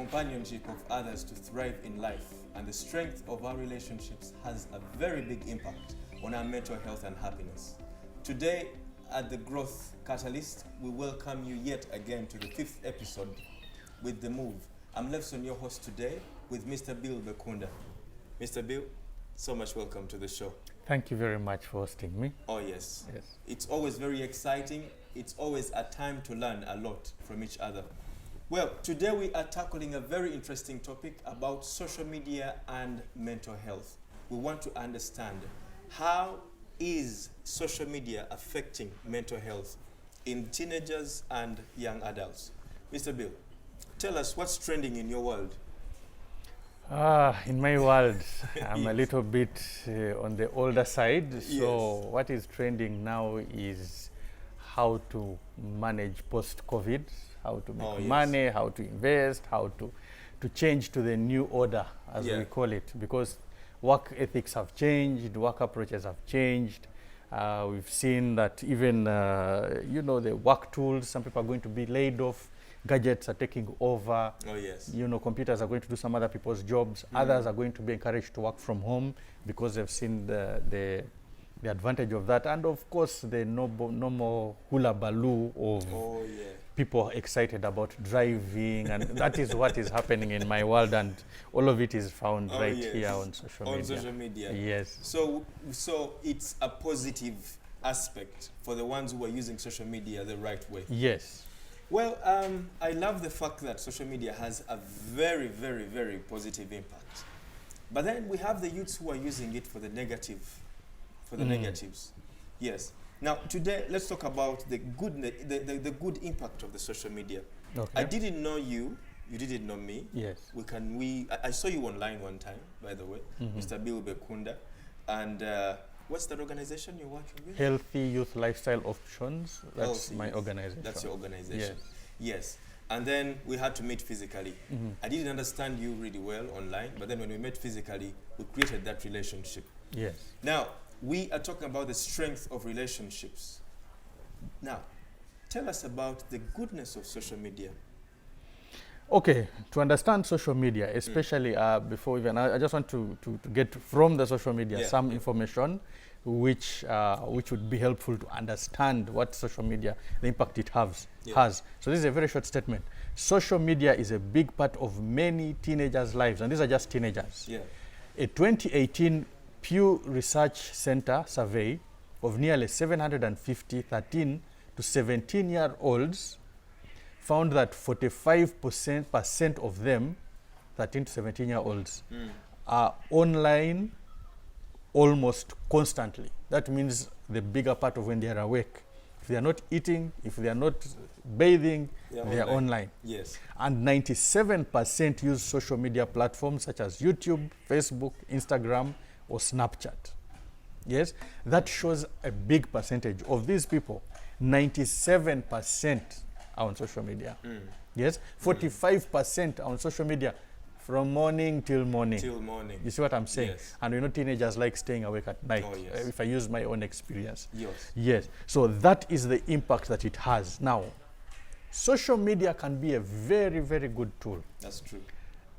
companionship of others to thrive in life, and the strength of our relationships has a very big impact on our mental health and happiness. Today, at the Growth Catalyst, we welcome you yet again to the 5th episode with The Move. I'm Levson, your host today, with Mr. Bill Bekunda. Mr. Bill, so much welcome to the show. Thank you very much for hosting me. Oh, yes. Yes. It's always very exciting. It's always a time to learn a lot from each other. Well, today we are tackling a very interesting topic about social media and mental health. We want to understand how is social media affecting mental health in teenagers and young adults. Mr. Bill, tell us what's trending in your world. In my world, I'm a Yes. little bit on the older side. So Yes. what is trending now is how to manage post-COVID, how to make Oh, yes. money, how to invest, how to change to the new order, as Yeah. we call it, because work ethics have changed, work approaches have changed. We've seen that even, the work tools, some people are going to be laid off, gadgets are taking over. Oh, yes. Computers are going to do some other people's jobs. Others are going to be encouraged to work from home because they've seen the advantage of that. And of course, the no more hula baloo of Oh, yeah. people excited about driving. And that is what is happening in my world. And all of it is found Oh, right yes. here on social On media. social media. Yes. So it's a positive aspect for the ones who are using social media the right way. Yes. Well, I love the fact that social media has a very, very, very positive impact. But then we have the youths who are using it for the negatives. Yes. Now, today, let's talk about the good impact of the social media. Okay. I didn't know you. You didn't know me. Yes. I saw you online one time, by the way, Mr. Bill Bekunda. And what's that organization you're working with? Healthy Youth Lifestyle Options. That's Healthy my Youth. organization. That's your organization. Yes. Yes. And then we had to meet physically. I didn't understand you really well online, but then when we met physically, we created that relationship. Yes. Now, we are talking about the strength of relationships. Now, tell us about the goodness of social media. Okay, to understand social media, especially before even, I just want to get from the social media some information which would be helpful to understand what social media, the impact it has. So this is a very short statement. Social media is a big part of many teenagers' lives, and these are just teenagers. Yeah. A 2018 Pew Research Center survey of nearly 750 13 to 17-year-olds found that 45% of them, 13 to 17-year-olds, are online almost constantly. That means the bigger part of when they are awake. If they are not eating, if they are not bathing, they are online. Yes. And 97% use social media platforms such as YouTube, Facebook, Instagram, or Snapchat. Yes, that shows a big percentage of these people. 97% are on social media. Yes, 45% are on social media from morning till morning. Till morning. You see what I'm saying? Yes. And teenagers like staying awake at night. Oh, yes. If I use my own experience. Yes. Yes. So that is the impact that it has. Now, social media can be a very, very good tool. That's true.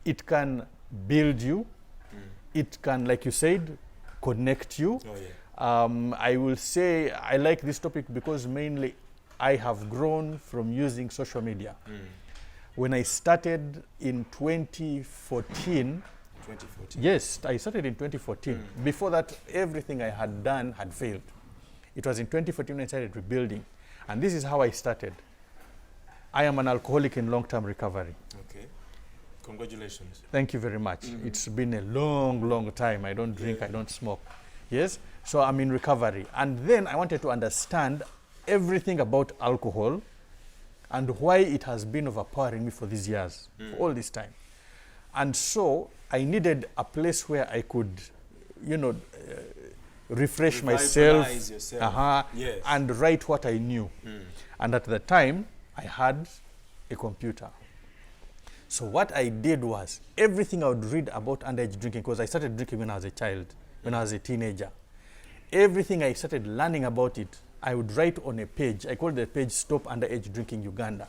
It can build you. It can, like you said, connect you. Oh, yeah. I will say I like this topic because mainly I have grown from using social media. When I started in 2014, 2014. yes, I started in 2014. Before that, everything I had done had failed. It was in 2014 when I started rebuilding. And this is how I started. I am an alcoholic in long-term recovery. Okay. Congratulations. Thank you very much. It's been a long, long time. I don't drink, I don't smoke. Yes? So I'm in recovery. And then I wanted to understand everything about alcohol and why it has been overpowering me for these years, for all this time. And so I needed a place where I could, refresh myself, Revitalize yourself. Yes. and write what I knew. And at the time, I had a computer. So what I did was, everything I would read about underage drinking, because I started drinking when I was a child, when I was a teenager. Everything I started learning about it, I would write on a page. I called the page Stop Underage Drinking Uganda.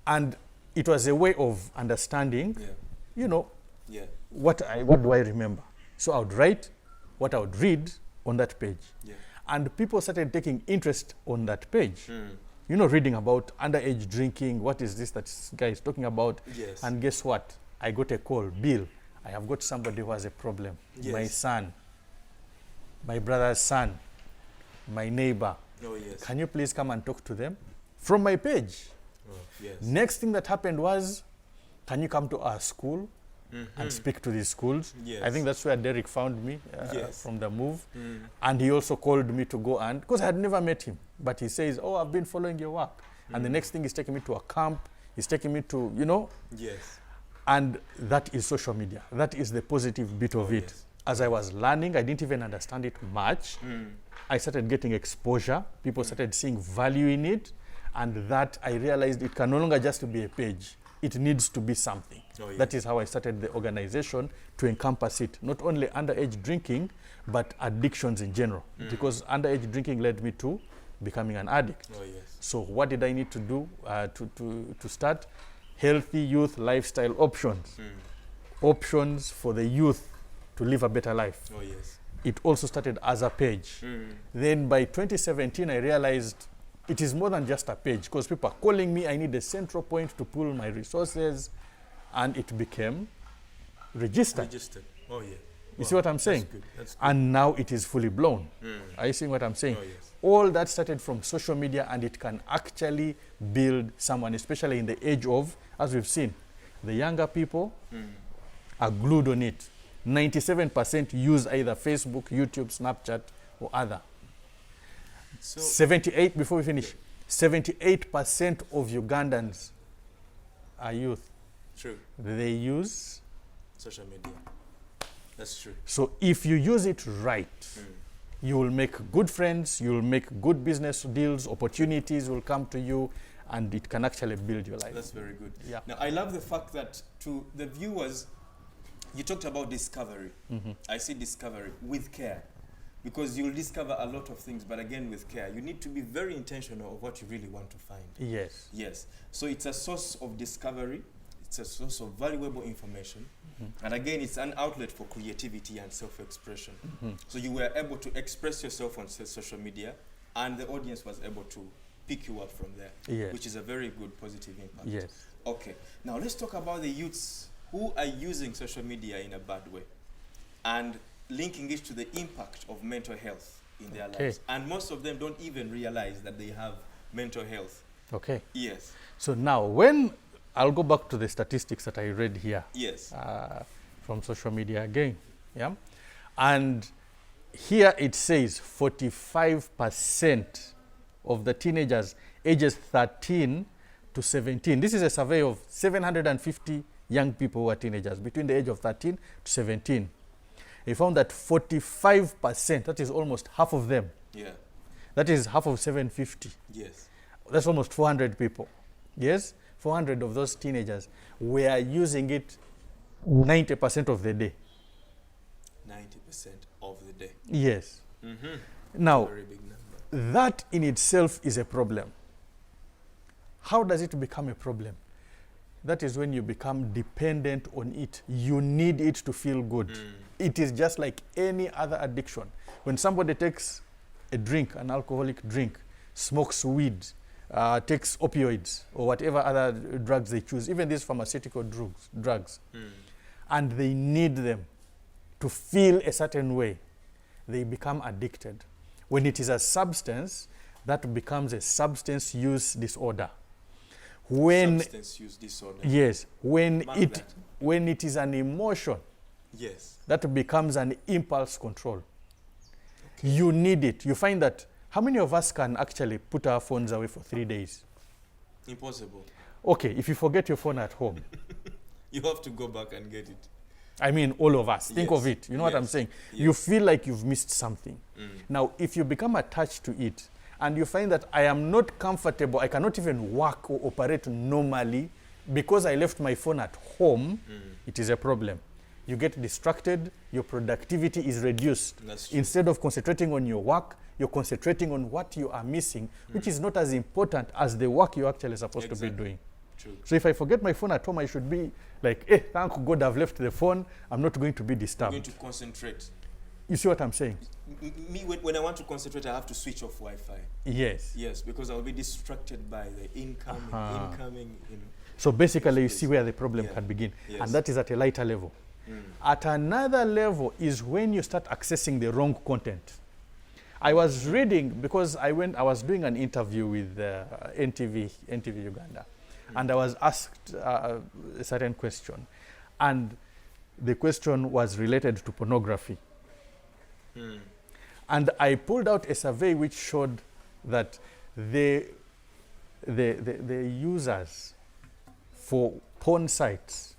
And it was a way of understanding, Yeah. you know, Yeah. what do I remember. So I would write what I would read on that page. Yeah. And people started taking interest on that page. Mm. You know, reading about underage drinking, what is this that this guy is talking about? Yes. And guess what? I got a call, Bill, I have got somebody who has a problem. Yes. My son, my brother's son, my neighbor. Oh, yes. Can you please come and talk to them? From my page. Oh, yes. Next thing that happened was, can you come to our school and speak to these schools? Yes. I think that's where Derek found me Yes. from the move. Mm. And he also called me to go and, because I had never met him, but he says, oh, I've been following your work. And the next thing he's taking me to a camp, he's taking me to, you know, Yes. and that is social media. That is the positive bit of it. Yes. As I was learning, I didn't even understand it much. Mm. I started getting exposure. People started seeing value in it. And that I realized it can no longer just be a page. It needs to be something. Oh, yeah. That is how I started the organization to encompass it. Not only underage drinking, but addictions in general. Because underage drinking led me to becoming an addict. Oh, yes. So what did I need to do to start? Healthy youth lifestyle options. Options for the youth to live a better life. Oh, yes. It also started as a page. Then by 2017, I realized it is more than just a page, because people are calling me, I need a central point to pull my resources, and it became registered. Registered. Oh, yeah. You see what I'm saying? That's good. That's good. And now it is fully blown. Are you seeing what I'm saying? Oh, yes. All that started from social media, and it can actually build someone, especially in the age of, as we've seen, the younger people are glued on it. 97% use either Facebook, YouTube, Snapchat, or other. So, 78, before we finish, 78% of Ugandans are youth. true. They use. Social media. That's true. So if you use it right, you will make good friends, you will make good business deals, opportunities will come to you, and it can actually build your life. That's very good. Yeah. Now, I love the fact that to the viewers, you talked about discovery. I see discovery with care, because you'll discover a lot of things, but again, with care. You need to be very intentional of what you really want to find. Yes. Yes. So it's a source of discovery. It's a source of valuable information. And again, it's an outlet for creativity and self-expression. So you were able to express yourself on social media, and the audience was able to pick you up from there, Yes. which is a very good positive impact. Yes. Okay. Now let's talk about the youths who are using social media in a bad way and linking it to the impact of mental health in their Okay. lives. And most of them don't even realize that they have mental health. Okay. Yes. So now, when I'll go back to the statistics that I read here Yes. from social media again, yeah, and here it says 45% of the teenagers ages 13 to 17. This is a survey of 750 young people who are teenagers between the age of 13 to 17. They found that 45%, that is almost half of them, Yeah. that is half of 750. Yes. That's almost 400 people. Yes, 400 of those teenagers were using it 90% of the day. 90% of the day. Yes. Mm-hmm. Now, Very big number. that in itself is a problem. How does it become a problem? That is when you become dependent on it. You need it to feel good. It is just like any other addiction. When somebody takes a drink, an alcoholic drink, smokes weed, takes opioids or whatever other drugs they choose, even these pharmaceutical drugs, and they need them to feel a certain way, they become addicted. When it is a substance, that becomes a substance use disorder. When Substance use disorder. yes, when Mark it that. when it is an emotion, Yes. that becomes an impulse control. You need it. You find that how many of us can actually put our phones away for 3 days? Impossible. Okay, if you forget your phone at home, You have to go back and get it. I mean, all of us. Think Yes. of it. You know what I'm Yes. saying? Yes. You feel like you've missed something. Now, if you become attached to it and you find that I am not comfortable, I cannot even work or operate normally because I left my phone at home, it is a problem. You get distracted, your productivity is reduced. That's true. Instead of concentrating on your work, you're concentrating on what you are missing, which is not as important as the work you're actually supposed to be Exactly. doing. True. So if I forget my phone at home, I should be like, eh, thank God I've left the phone. I'm not going to be I'm disturbed. going to concentrate. You see what I'm saying? Me, when I want to concentrate, I have to switch off Wi-Fi. Yes. Yes, because I'll be distracted by the incoming, So basically, you Yes. see where the problem Yeah. can begin. Yes. And that is at a lighter level. At another level is when you start accessing the wrong content. I was reading, because I was doing an interview with NTV Uganda, and I was asked a certain question. And the question was related to pornography. And I pulled out a survey which showed that the users for porn sites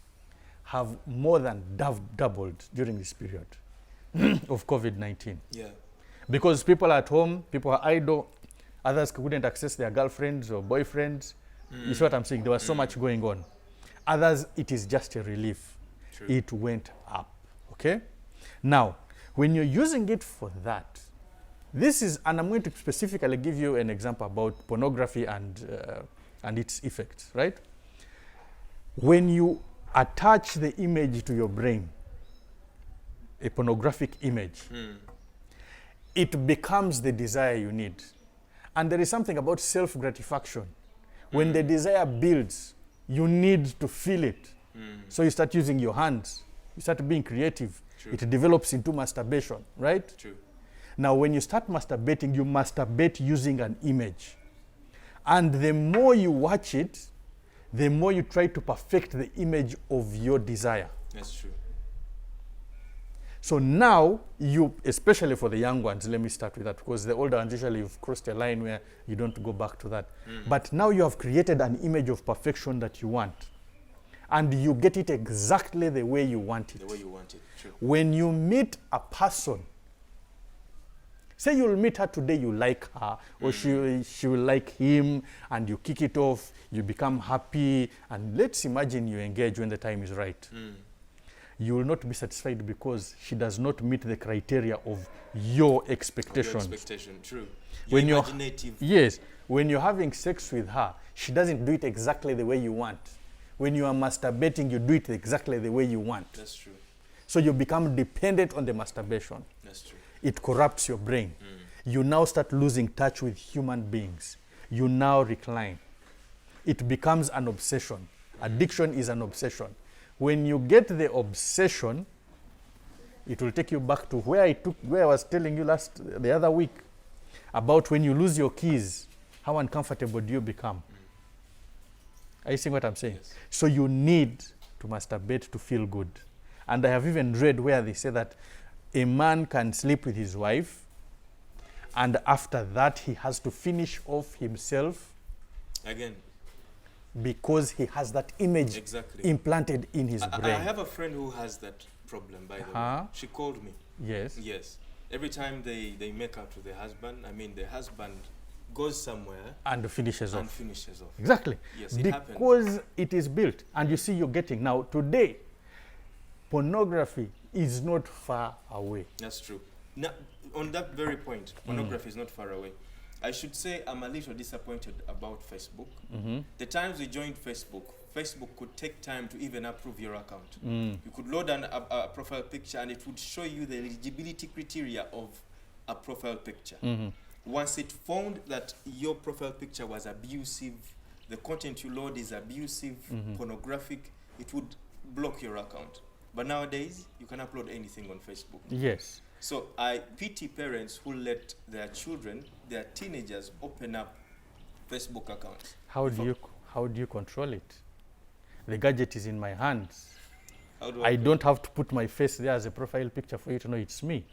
have more than doubled during this period of COVID-19. Yeah. Because people are at home, people are idle, others couldn't access their girlfriends or boyfriends. You see what I'm saying? There was so much going on. Others, it is just a relief. True. It went up, okay? Now, when you're using it for that, this is, and I'm going to specifically give you an example about pornography and its effects, right? When you attach the image to your brain, a pornographic image, it becomes the desire you need. And there is something about self-gratification. When the desire builds, you need to feel it. So you start using your hands. You start being creative. True. It develops into masturbation, right? True. Now, when you start masturbating, you masturbate using an image. And the more you watch it, the more you try to perfect the image of your desire. That's true. So now, you, especially for the young ones, let me start with that, because the older ones, usually you've crossed a line where you don't go back to that. But now you have created an image of perfection that you want. And you get it exactly the way you want it. The way you want it. True. When you meet a person, say you'll meet her today, you like her, or she will like him, and you kick it off, you become happy, and let's imagine you engage when the time is right. You will not be satisfied because she does not meet the criteria of your expectations. Your expectation. True. When You're you're- imaginative. Yes, when you're having sex with her, she doesn't do it exactly the way you want. When you are masturbating, you do it exactly the way you want. That's true. So you become dependent on the masturbation. That's true. It corrupts your brain. You now start losing touch with human beings. You now recline. It becomes an obsession. Addiction is an obsession. When you get the obsession, it will take you back to where I was telling you the other week about when you lose your keys, how uncomfortable do you become? Are you seeing what I'm saying? Yes. So you need to masturbate to feel good. And I have even read where they say that a man can sleep with his wife, and after that he has to finish off himself Again, because he has that image exactly. implanted in his I brain. have a friend who has that problem, by the Uh-huh. way. She called me. Yes. Yes. Every time they make out with the husband, the husband goes somewhere And finishes and off. finishes off. Exactly. Yes, it happens. Because it is built. And you see, you're getting. Now, today, pornography is not far away. That's true. Now, on that very point, pornography is not far away. I should say I'm a little disappointed about Facebook. The times we joined Facebook, Facebook could take time to even approve your account. You could load a profile picture and it would show you the eligibility criteria of a profile picture. Once it found that your profile picture was abusive, the content you load is abusive, pornographic, it would block your account. But nowadays, you can upload anything on Facebook. Yes. So I pity parents who let their children, their teenagers, open up Facebook accounts. How do you control it? The gadget is in my hands. How do I don't have to put my face there as a profile picture for you to know it's me.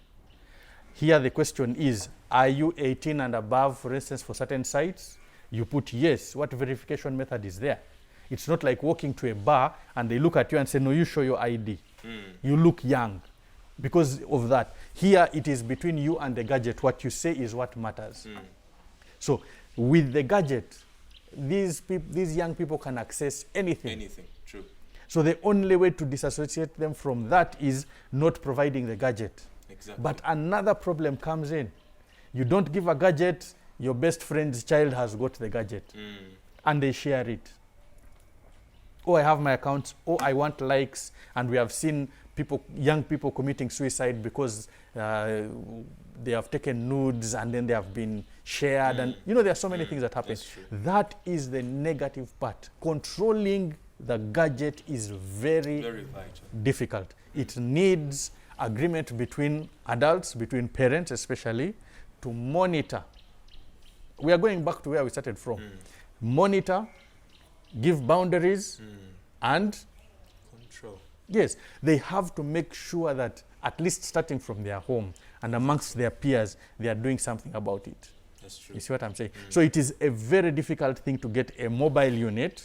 Here the question is, are you 18 and above, for instance, for certain sites? You put yes. What verification method is there? It's not like walking to a bar and they look at you and say, no, you show your ID. You look young. Because of that, here it is between you and the gadget. What you say is what matters. So with the gadget, these young people can access anything. Anything, true. So the only way to disassociate them from that is not providing the gadget. Exactly. But another problem comes in. You don't give a gadget, your best friend's child has got the gadget. And they share it. oh, I have my accounts, oh, I want likes, and we have seen young people committing suicide because they have taken nudes and then they have been shared, and there are so many things that happen. That is the negative part. Controlling the gadget is very, Very vital. difficult. It needs agreement between adults, between parents especially, to monitor. We are going back to where we started from. Monitor, give boundaries, and Control. yes, they have to make sure that at least starting from their home and amongst their peers, they are doing something about it. That's true. You see what I'm saying? So it is a very difficult thing to get a mobile unit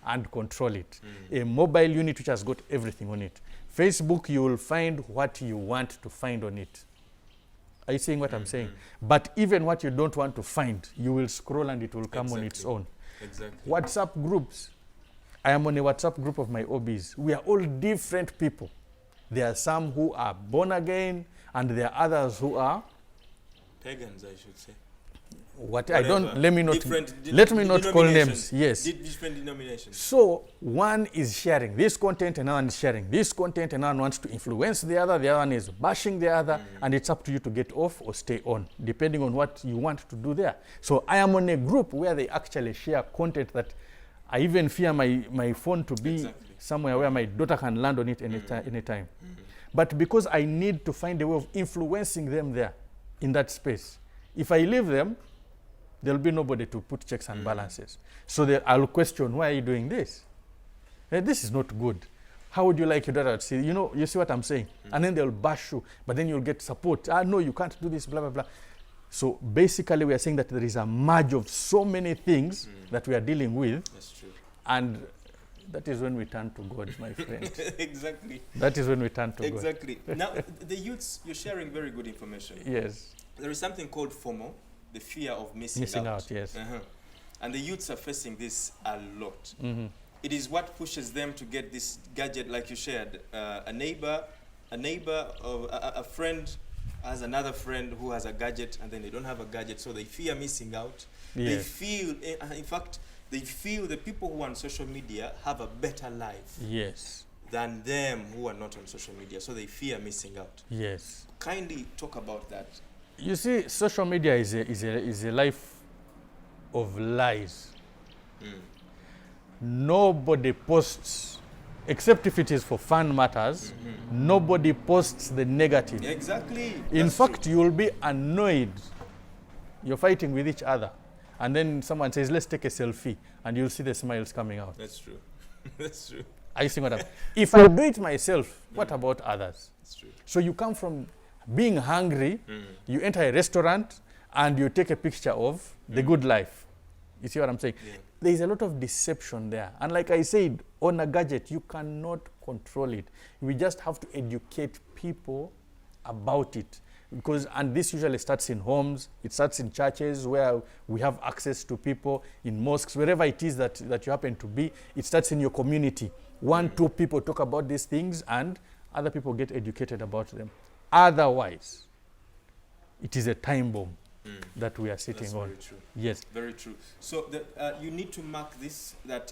and control it. A mobile unit which has got everything on it. Facebook, you will find what you want to find on it. Are you seeing what I'm saying? But even what you don't want to find, you will scroll and it will come on its own. Exactly. WhatsApp groups. I am on a WhatsApp group of my OBs. We are all different people. There are some who are born again, and there are others who are Pagans, I should say. what I don't. Whatever. Let me not. Different Let me not call denominations. names. Yes. Different denominations. So one is sharing this content, another one is sharing this content, another one wants to influence the other one is bashing the other, and it's up to you to get off or stay on, depending on what you want to do there. So I am on a group where they actually share content that I even fear my phone to be somewhere where my daughter can land on it anytime. But because I need to find a way of influencing them there in that space, if I leave them, there'll be nobody to put checks and balances. So I'll question, why are you doing this? This is not good. How would you like your daughter to see? You see what I'm saying? And then they'll bash you, but then you'll get support. No, you can't do this, blah, blah, blah. So basically we are saying that there is a merge of so many things that we are dealing with. That's true. And that is when we turn to God, my friend. Exactly. That is when we turn to God. Exactly. Now, the youths, you're sharing very good information. Yes. There is something called FOMO, the fear of missing out, yes. And the youths are facing this a lot. It is what pushes them to get this gadget, like you shared. A neighbor, or a friend has another friend who has a gadget, and then they don't have a gadget, so they fear missing out. Yes. They feel, in fact, they feel the people who are on social media have a better life Yes. than them who are not on social media, so they fear missing out. Yes. Kindly talk about that. You see, social media is a life of lies. Nobody posts, except if it is for fun matters, nobody posts the negative. Exactly. In fact, you will be annoyed. You're fighting with each other. And then someone says, let's take a selfie. And you'll see the smiles coming out. That's true. That's true. Are you seeing what I'm saying? If I do it myself, what about others? That's true. So you come from being hungry, you enter a restaurant, and you take a picture of the good life. You see what I'm saying? Yeah. There is a lot of deception there. And like I said, on a gadget, you cannot control it. We just have to educate people about it. And this usually starts in homes, it starts in churches where we have access to people, in mosques, wherever it is that you happen to be. It starts in your community. 1, 2 people talk about these things and other people get educated about them. Otherwise, it is a time bomb that we are sitting on. Very true. Yes. Very true. So you need to mark this, that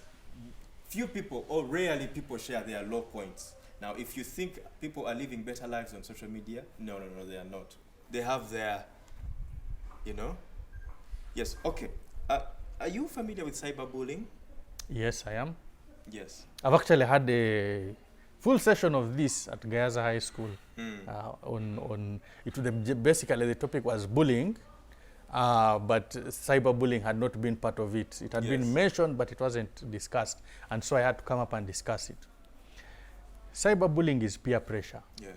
few people or rarely people share their low points. Now, if you think people are living better lives on social media, no, they are not. They have their, Yes, okay. Are you familiar with cyberbullying? Yes, I am. Yes. I've actually had a full session of this at Gayaza High School. Basically, the topic was bullying, but cyberbullying had not been part of it. It had been mentioned, but it wasn't discussed. And so I had to come up and discuss it. Cyberbullying is peer pressure. Yeah.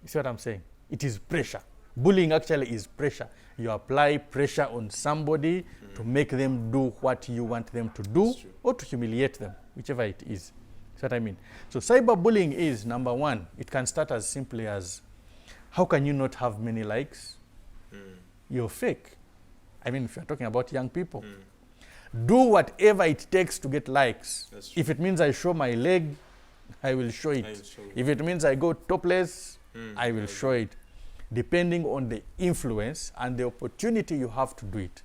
You see what I'm saying? It is pressure. Bullying actually is pressure. You apply pressure on somebody to make them do what you want them to do or to humiliate them, whichever it is. See what I mean? So cyberbullying is, number one, it can start as simply as, how can you not have many likes? You're fake. I mean, if you're talking about young people. Do whatever it takes to get likes. If it means I show my leg, I will show it. If it means I go topless, I will show it. Depending on the influence and the opportunity you have to do it.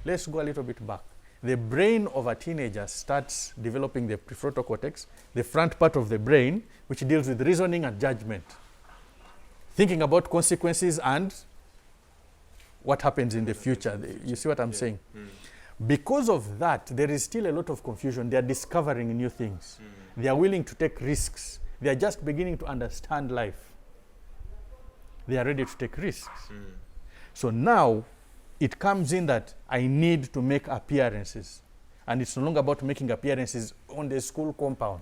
Let's go a little bit back. the brain of a teenager starts developing the prefrontal cortex, the front part of the brain, which deals with reasoning and judgment, thinking about consequences and what happens in the future. You see what I'm saying? Because of that, there is still a lot of confusion. They are discovering new things. They are willing to take risks. They are just beginning to understand life. They are ready to take risks. So now, it comes in that I need to make appearances. And it's no longer about making appearances on the school compound.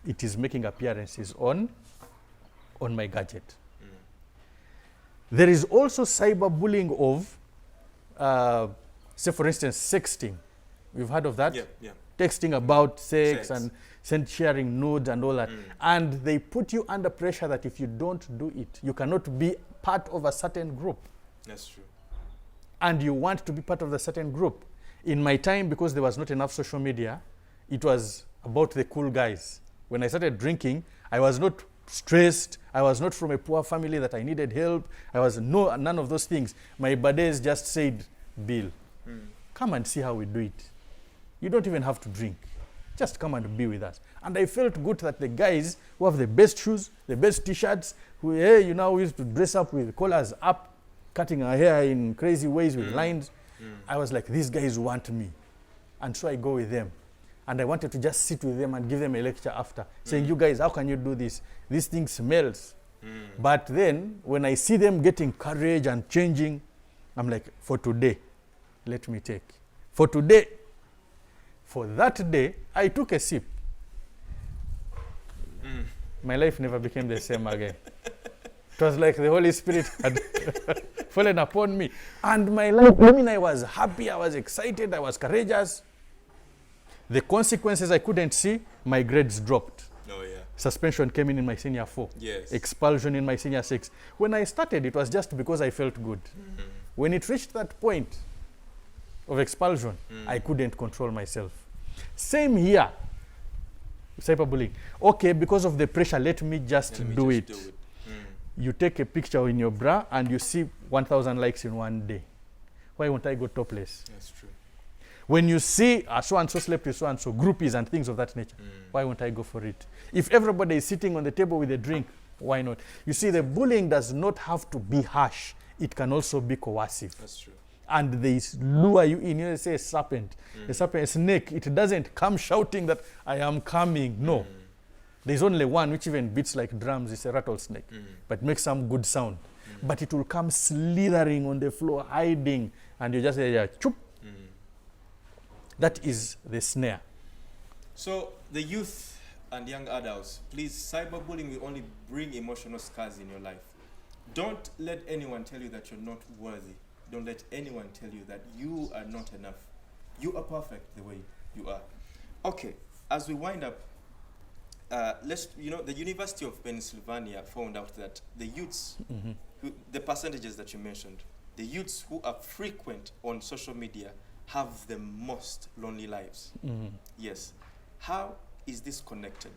It is making appearances on my gadget. There is also cyberbullying of, say for instance, sexting. We've heard of that? Yeah. Texting about sex. And sharing nudes and all that. And they put you under pressure that if you don't do it, you cannot be part of a certain group. That's true. And you want to be part of the certain group. In my time, because there was not enough social media, it was about the cool guys. When I started drinking, I was not stressed. I was not from a poor family that I needed help. I was none of those things. My buddies just said, Bill, come and see how we do it. You don't even have to drink. Just come and be with us. And I felt good that the guys who have the best shoes, the best t-shirts, who, hey, you know, we used to dress up with collars up, cutting our hair in crazy ways with lines. I was like, these guys want me. And so I go with them. And I wanted to just sit with them and give them a lecture after, saying, you guys, how can you do this? This thing smells. But then, when I see them getting courage and changing, I'm like, for today, let me take. For today, for that day, I took a sip. My life never became the same again. It was like the Holy Spirit had fallen upon me. And my life, I mean, I was happy, I was excited, I was courageous. The consequences I couldn't see, my grades dropped. Oh, yeah. Suspension came in my senior 4. Yes. Expulsion in my senior 6. When I started, it was just because I felt good. When it reached that point of expulsion, I couldn't control myself. Same here. Cyberbullying. Okay, because of the pressure, let me just do it. You take a picture in your bra and you see 1,000 likes in one day. Why won't I go topless? That's true. When you see so-and-so slept with so-and-so, groupies and things of that nature, why won't I go for it? If everybody is sitting on the table with a drink, why not? You see, the bullying does not have to be harsh. It can also be coercive. That's true. And they lure you in. You know, say a serpent, a snake. It doesn't come shouting that I am coming. No. There's only one which even beats like drums. It's a rattlesnake, but makes some good sound. But it will come slithering on the floor, hiding, and you just say, yeah, choop. That is the snare. So the youth and young adults, please, cyberbullying will only bring emotional scars in your life. Don't let anyone tell you that you're not worthy. Don't let anyone tell you that you are not enough. You are perfect the way you are. Okay, as we wind up, the University of Pennsylvania found out that the youths, the percentages that you mentioned, the youths who are frequent on social media have the most lonely lives. Yes. How is this connected?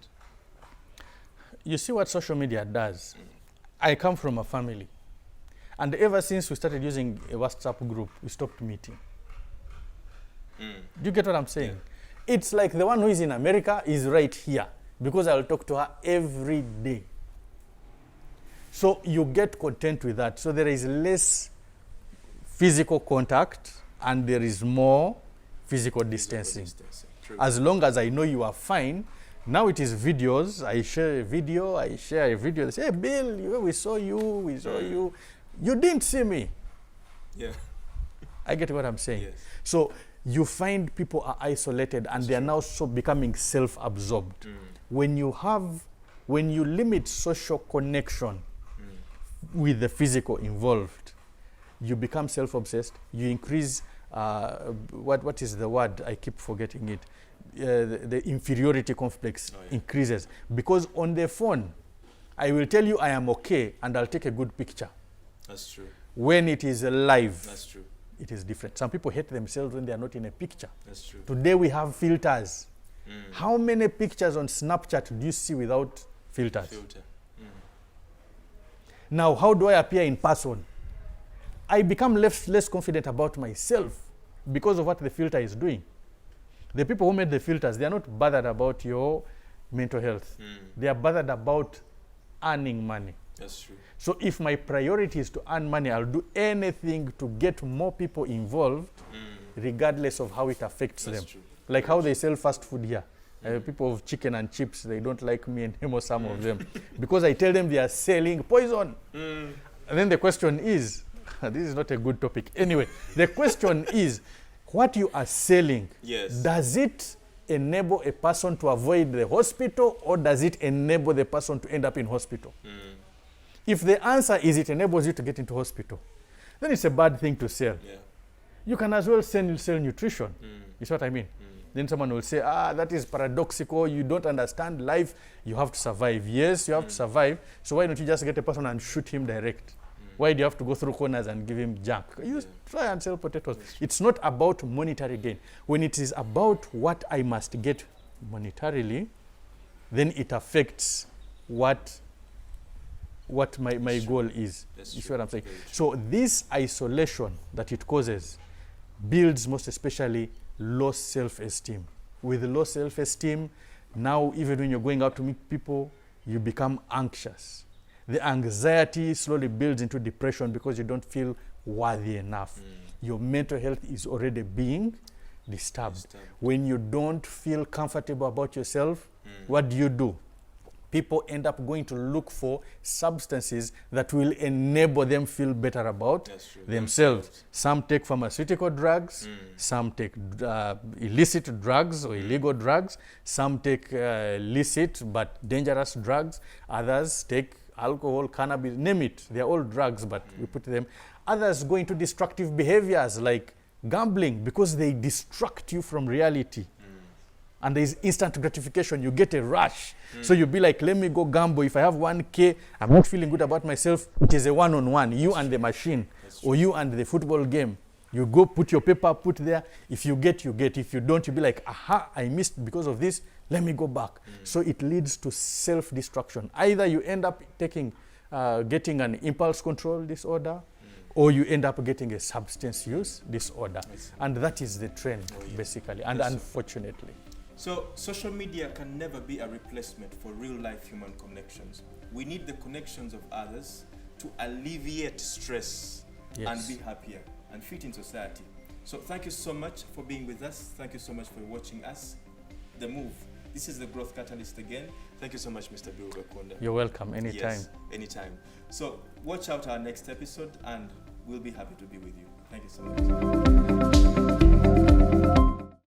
You see what social media does? I come from a family. And ever since we started using a WhatsApp group, we stopped meeting. Do you get what I'm saying? Yeah. It's like the one who is in America is right here, because I'll talk to her every day. So you get content with that. So there is less physical contact and there is more physical distancing. True. As long as I know you are fine. Now it is videos. I share a video. They say, hey, Bill, we saw you. You didn't see me. Yeah. I get what I'm saying. Yes. So you find people are isolated and they are now so becoming self-absorbed. When you limit social connection with the physical involved, you become self-obsessed. You increase, what is the word? I keep forgetting it. The inferiority complex increases. Because on the phone, I will tell you I am okay and I'll take a good picture. That's true. When it is live, that's true. It is different. Some people hate themselves when they are not in a picture. That's true. Today we have filters. How many pictures on Snapchat do you see without filters? Now, how do I appear in person? I become less confident about myself because of what the filter is doing. The people who made the filters, they are not bothered about your mental health. They are bothered about earning money. That's true. So if my priority is to earn money, I'll do anything to get more people involved, regardless of how it affects That's them. true. Like how they sell fast food here. People of chicken and chips, they don't like me anymore, some of them. Because I tell them they are selling poison. And then the question is, this is not a good topic. Anyway, the question is, what you are selling, Yes. does it enable a person to avoid the hospital, or does it enable the person to end up in hospital? If the answer is it enables you to get into hospital, then it's a bad thing to sell. Yeah. You can as well sell nutrition. You see what I mean? Then someone will say, that is paradoxical. You don't understand life. You have to survive. Yes, you have to survive. So why don't you just get a person and shoot him direct? Why do you have to go through corners and give him junk? You try and sell potatoes. It's not about monetary gain. When it is about what I must get monetarily, then it affects what my goal is. That's You see true. what I'm saying? Very true. So this isolation that it causes builds most especially low self-esteem. With low self-esteem, now even when you're going out to meet people, you become anxious. The anxiety slowly builds into depression because you don't feel worthy enough. Your mental health is already being disturbed. When you don't feel comfortable about yourself, what do? People end up going to look for substances that will enable them feel better about themselves. Some take pharmaceutical drugs, some take illicit drugs or illegal drugs, some take licit but dangerous drugs, others take alcohol, cannabis, name it. They're all drugs, but we put them. Others go into destructive behaviors like gambling because they distract you from reality. And there is instant gratification. You get a rush. So you'll be like, let me go gamble. If I have 1K, I'm not feeling good about myself. It is a one-on-one, you and the machine, or you and the football game. You go put your paper, put there. If you get, you get. If you don't, you'll be like, aha, I missed because of this. Let me go back. So it leads to self-destruction. Either you end up getting an impulse control disorder, or you end up getting a substance use disorder. And that is the trend, basically, and unfortunately. So social media can never be a replacement for real-life human connections. We need the connections of others to alleviate stress and be happier and fit in society. So thank you so much for being with us. Thank you so much for watching us. The Move. This is the Growth Catalyst again. Thank you so much, Mr. Bill Gakonda. You're welcome. Anytime. Yes, anytime. So watch out our next episode and we'll be happy to be with you. Thank you so much.